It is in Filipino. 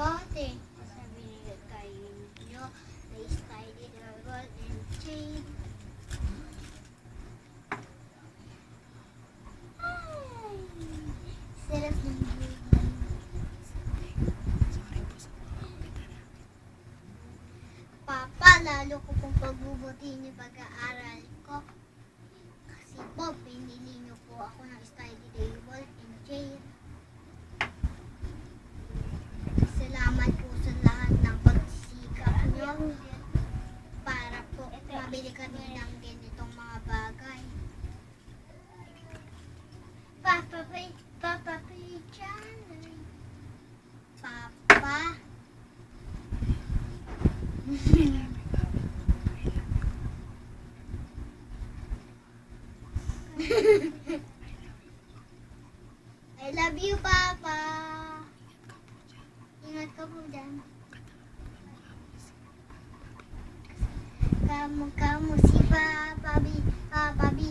bote. Sabi nila tayo nyo, they started a ball and chain. Ay, sarap ng buhay. Papa, lalo ko pong pagbubutihin yung pag-aaral ko. Kasi po, pinili niyo po ako ng study table and chair. Salamat po sa lahat ng pagsisikap niyo para po mabili kami ng ganitong mga bagay. Papa, dyan. Papa. I love you, Papa. Ingat ka po dyan. Kamu si Papa B.